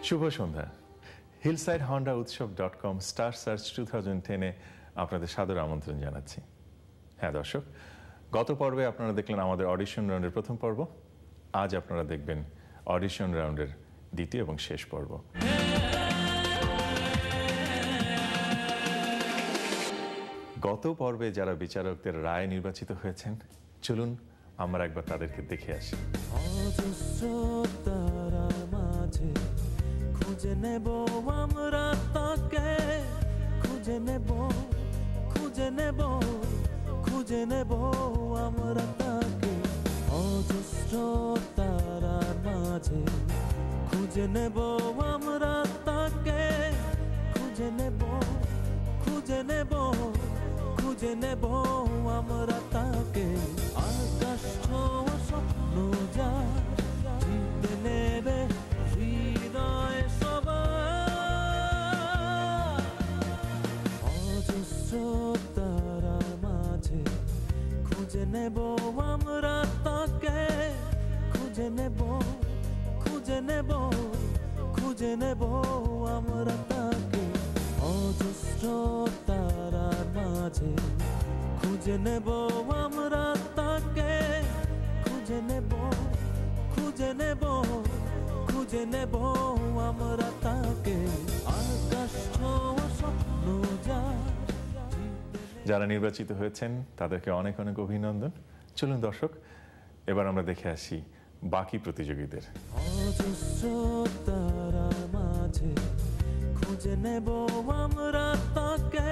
শুভ সন্ধ্যা। Hillside Honda উৎসব.com star search 2010-এ আপনাদের সাদর আমন্ত্রণ জানাচ্ছি। হ্যাঁ দর্শক, গত পর্বে আপনারা দেখলেন আমাদের অডিশন রাউন্ডের প্রথম পর্ব। আজ আপনারা দেখবেন অডিশন রাউন্ডের দ্বিতীয় এবং শেষ পর্ব। গত পর্বে যারা বিচারকদের রায় নির্বাচিত হয়েছেন, চলুন আমরা একবার তাদেরকে দেখে আসি। খুঁজে নেব আমরা তাকে, খুঁজে নেব, খুঁজে নেব, খুঁজে নেব আমরা তাকে অজস্র তারার মাঝে। খুঁজে নেব আমরা তাকে, খুঁজে নেব, খুঁজে নেব, খুঁজে নেব আমরা তাকে। আকাশ ছোঁয়া স্বপ্ন যা জিতে নেবে হৃদয় সবার। অজস্র তারার মাঝে খুঁজে নেব আমরা তাকে, খুঁজে নেব, খুঁজে নেব, খুঁজে নেব আমরা তাকে অজস্র তারার মাঝে। খুঁজে নেব আমরা তাকে, খুঁজে নেব, খুঁজে নেব, খুঁজে নেব আমরা তাকে। আকাশ ছোঁয়া স্বপ্ন যা। যারা নির্বাচিত হয়েছেন তাদেরকে অনেক অনেক অভিনন্দন। চলুন দর্শক, এবার আমরা দেখে আসি বাকি প্রতিযোগীদের। অজস্র তারার মাঝে খুঁজে নেব আমরা তাকে,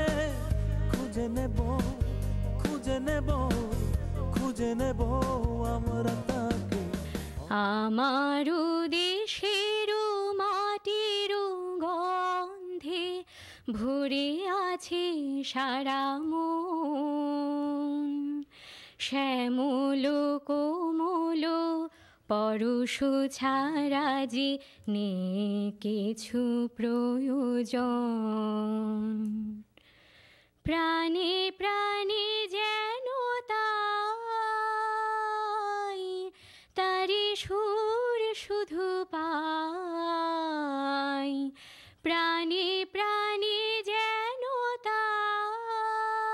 খুঁজে নেব, খুঁজে নেব, খুঁজে নেব আমরা তাকে। আমার দেশের মাটির গন্ধে ভরে আছে সারা মন। শ্যামল কোমল পরশ ছাড়া যে নেই কিছু প্রয়োজন। প্রাণে প্রাণে যেন তাই তারি সুর শুধু পাই। প্রাণে প্রাণে যেন তাই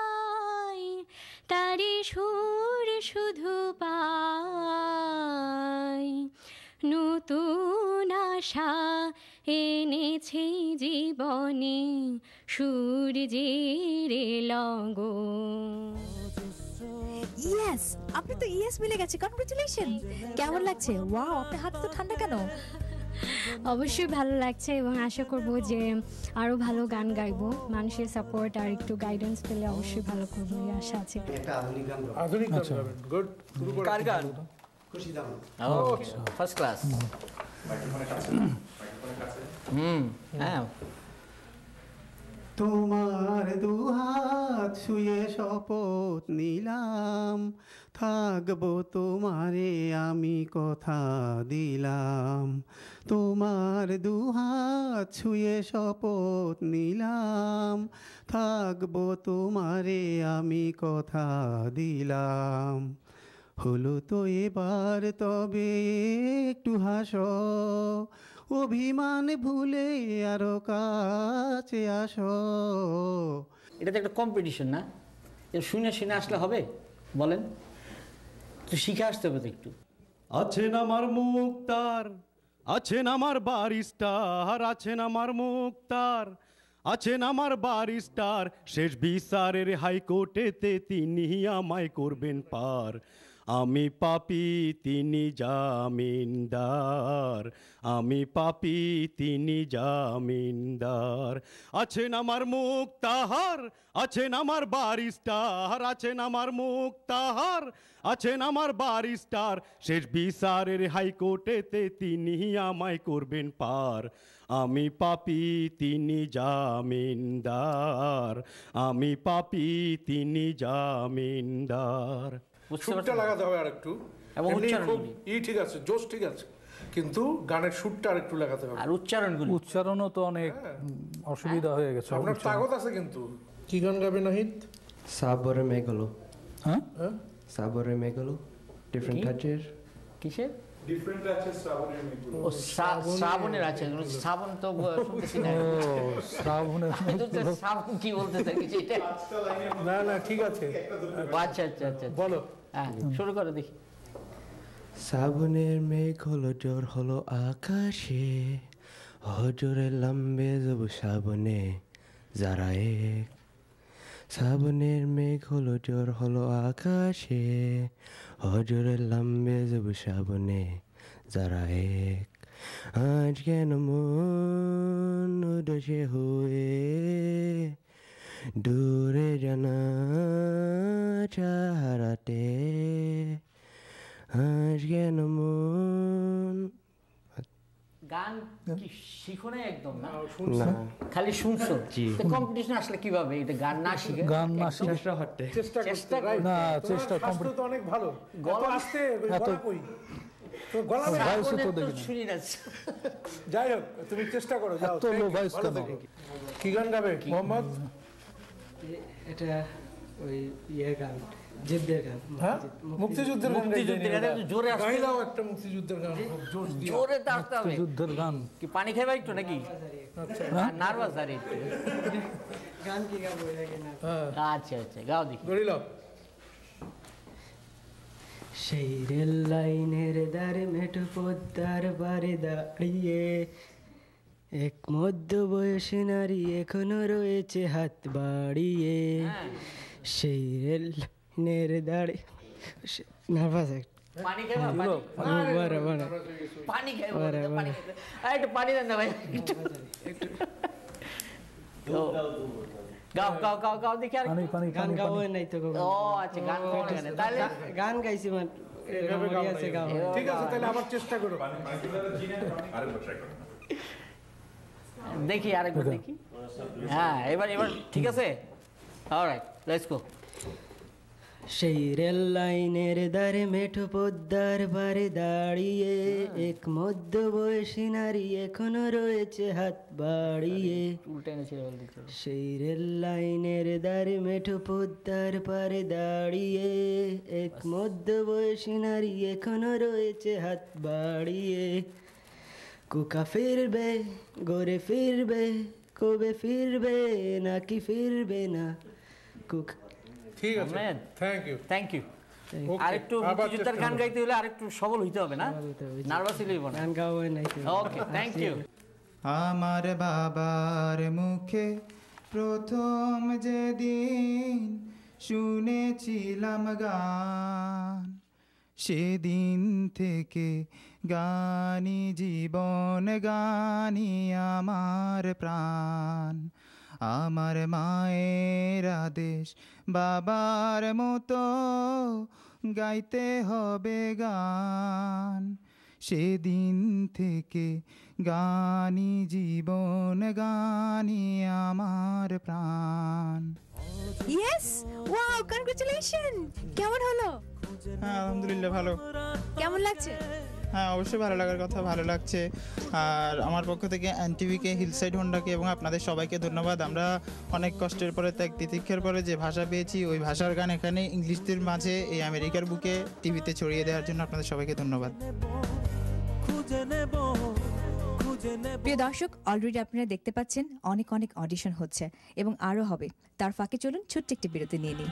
তারি সুর শুধু পাই। নতুন আশা এনেছে জীবনে সূর্যের লগন। ইয়েস, আপনি তো ইয়েস মিলে গেছে। কনগ্রাচুলেশন। কেমন লাগছে? ওয়াও, আপনার হাত তো ঠান্ডা কেন? অবশ্যই ভালো লাগছে এবং আশা করব যে আরো ভালো গান গাইবো। মানুষের সাপোর্ট আর একটু গাইডেন্স পেলে অবশ্যই ভালো করবো, এই আশা আছে। একটা আধুনিক গান, আধুনিক গান গাবেন। গুড। শুরু করুন। কার গান? খুশি দাম। ওকে, ফার্স্ট ক্লাস। হ্যাঁ। তোমার দুহাত ছুঁয়ে শপথ নিলাম, থাকবো তোমারে আমি কথা দিলাম। তোমার দুহাত ছুঁয়ে শপথ নিলাম, থাকবো তোমারে আমি কথা দিলাম। হলো তো এবার তবে একটু হাসো, অভিমান ভুলে আরো কাছে আসো। এটা তো একটা কম্পিটিশন না? শুনে শুনে আসলে হবে? বলেন তো, শিখে আসতে হবে তো একটু। আছেন আমার মুক্তার, আছেন আমার বারিস্টার, আছেন আমার মুক্তার, আছেন আমার বারিস্টার। শেষ বিচারের হাইকোর্টেতে তিনি আমায় করবেন পার। আমি পাপী তিনি জামিনদার, আমি পাপী তিনি জামিনদার। আছেন আমার মুক্তার, আছেন আমার বারিস্টার, আছেন আমার মুক্তার, আছেন আমার বারিস্টার। শেষ বিচারের হাইকোর্টেতে তিনি আমায় করবেন পার। আমি পাপী তিনি জামিনদার, আমি পাপী তিনি জামিনদার। সুরটা লাগাতে হবে আরেকটু। ঠিক আছে, জোশ ঠিক আছে, কিন্তু গানের সুরটা আরেকটু লাগাতে হবে। আর উচ্চারণও তো অনেক অসুবিধা হয়ে গেছে। আপনার তাগত আছে কিন্তু। কি গান গাবে নাহিদ? সাবরে মেঘলো। হ্যাঁ, সাবরে মেঘলো, ডিফারেন্ট টাচের। কিসের? ডিফারেন্ট আছে শ্রাবণের মেঘগুলো। ও শ্রাবণের আছে, শ্রাবণ তো শুনতেছি না। শ্রাবণের শ্রাবণ কি বলতে চাইছি এটা? না না ঠিক আছে, আচ্ছা আচ্ছা আচ্ছা বলো। হ্যাঁ শুরু করো দেখি। শ্রাবণের মেঘ হলো জ্বর হলো আকাশে, হজরে লম্বে যাব শ্রাবণে যারা এক। শ্রাবণের মেঘ হলো জ্বর হলো আকাশে, হজরে লম্বে যাব শ্রাবণে যারা এক। আজ কেন মন উদাসে হয়ে দূরে জানা চাহারাতে, আজ কেন মন। গান কি শিখো না একদম না, না খালি শুনছো? কম্পিটিশন আসলে কিভাবে এটা গান না শিখে? গান না শিখে চেষ্টা না, চেষ্টা স্বাস্থ্য তো অনেক ভালো, গলা আসতে গলা কই তো গলা ভয়েস তো তো দেখি না। শুনি না। যাই হোক তুমি চেষ্টা করো, যাও। এত low voice ভালো কেন? থেকো। কি গান গাবে মোহাম্মদ? এটা ওই ইয়ে গান, যুদ্ধের গান। হ্যাঁ মুক্তিযুদ্ধের গান গাইতে মুক্তিযুদ্ধের গান একটু জোরে আসতে গাইলাও একটা মুক্তিযুদ্ধের গান, খুব জোশ দিয়ে। জোরে তো আসতে হবে। যুদ্ধের গান কি পানি খাইবা একটু নাকি? আচ্ছা নার্ভাস আর একটু। গান কি গাবো লাগে না। আচ্ছা আচ্ছা গাও দেখি। গড়িল। সেই রেল লাইনের দ্বারে মেঠো পদ্মার বারে দাঁড়িয়ে এক মধ্য বয়সী নারী এখনো রয়েছে হাত বাড়িয়ে। সেই রেল লাইনের দ্বারে নার্ভাস পানি খাইবা? পানি খাইবা? পানি খাইতে একটু পানি দেন না ভাই। গাও গাও গাও গাও দেখি আর। পানি পানি গান গাবো নাই তো ও আচ্ছা গান গাও না তাহলে গান গাইছি মানে আছে গাও। ঠিক আছে তাহলে আবার চেষ্টা করো। দেখি আরেকবার দেখি। হ্যাঁ এবার এবার ঠিক আছে। Alright let's go. সেই রেল লাইনের দ্বারে মেঠো পদ্মার বারে দাঁড়িয়ে এক মধ্য বয়সী নারী এখনো রয়েছে হাত বাড়িয়ে। উল্টানে ছিল বলতে। সেই রেল লাইনের দ্বারে মেঠো পদ্মার পারে দাঁড়িয়ে এক মধ্য বয়সী নারী এখনো রয়েছে হাত বাড়িয়ে। কুকা ফিরবে গড়ে ফিরবে, কবে ফিরবে নাকি ফিরবে না। কুকা ঠিক আছে, থ্যাংক ইউ থ্যাংক ইউ। আরেকটু মুক্তিযুদ্ধের গান গাইতে হলে আরেকটু সবল হইতে হবে না, নার্ভাস হইলেই হবে না। গান গাওয়া নাই। Okay thank you. আমার বাবার মুখে প্রথম যেদিন শুনেছিলাম গান, সেদিন থেকে গানি জীবন, গানি আমার প্রাণ। আমার মায়ের আদেশ বাবার মতো গাইতে হবে গান, সেদিন থেকে গানি জীবন, গানি আমার প্রাণ। Yes, wow, congratulation. কেমন হলো? হ্যাঁ আলহামদুলিল্লাহ ভালো। কেমন লাগছে? হ্যাঁ অবশ্যই ভালো লাগার কথা, ভালো লাগছে। আর আমার পক্ষ থেকে এনটিভিকে, হিলসাইড হোন্ডাকে এবং আপনাদের সবাইকে ধন্যবাদ। আমরা অনেক কষ্টের পরে, ত্যাগ তিতিক্ষার পরে যে ভাষা পেয়েছি, ওই ভাষার গান এখানে ইংলিশদের মাঝে এই আমেরিকার বুকে টিভিতে ছড়িয়ে দেওয়ার জন্য আপনাদের সবাইকে ধন্যবাদ। প্রিয় দর্শক, অলরেডি আপনারা দেখতে পাচ্ছেন অনেক অনেক অডিশন হচ্ছে এবং আরও হবে। তার ফাঁকে চলুন ছোট্ট একটি বিরতি নিয়ে নিই।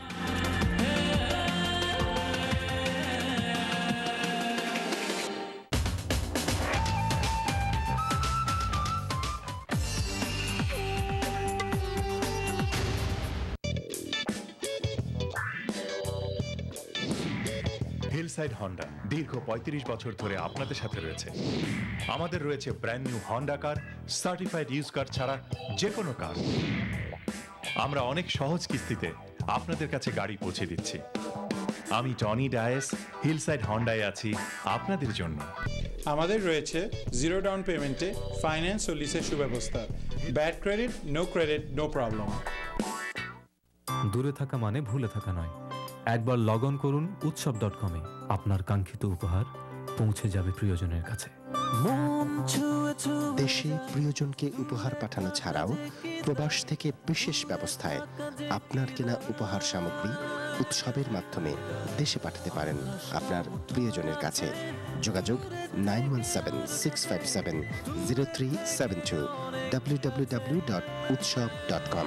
হিলসাইড হন্ডা দীর্ঘ ৩৫ বছর ধরে আপনাদের সাথে রয়েছে। আমাদের রয়েছে ব্র্যান্ড নিউ হন্ডা কার, সার্টিফাইড ইউজ কার ছাড়া যে কোনো কার। আমরা অনেক সহজ কিস্তিতে আপনাদের কাছে গাড়ি পৌঁছে দিচ্ছি। আমি টনি ডায়েস, হিলসাইড হন্ডায় আছি আপনাদের জন্য। আমাদের রয়েছে জিরো ডাউন পেমেন্টে ফাইন্যান্স ও লিসের সুব্যবস্থা। Bad credit, no credit, no problem. দূরে থাকা মানে ভুলে থাকা নয়। একবার লগ অন করুন উৎসব.com-এ। আপনার কাঙ্ক্ষিত উপহার পৌঁছে যাবে প্রিয়জনের কাছে। দেশে প্রিয়জনকে উপহার পাঠানো ছাড়াও প্রবাস থেকে বিশেষ ব্যবস্থায় আপনার কেনা উপহার সামগ্রী উৎসবের মাধ্যমে দেশে পাঠাতে পারেন আপনার প্রিয়জনের কাছে। যোগাযোগ 9176570372 www.utshab.com।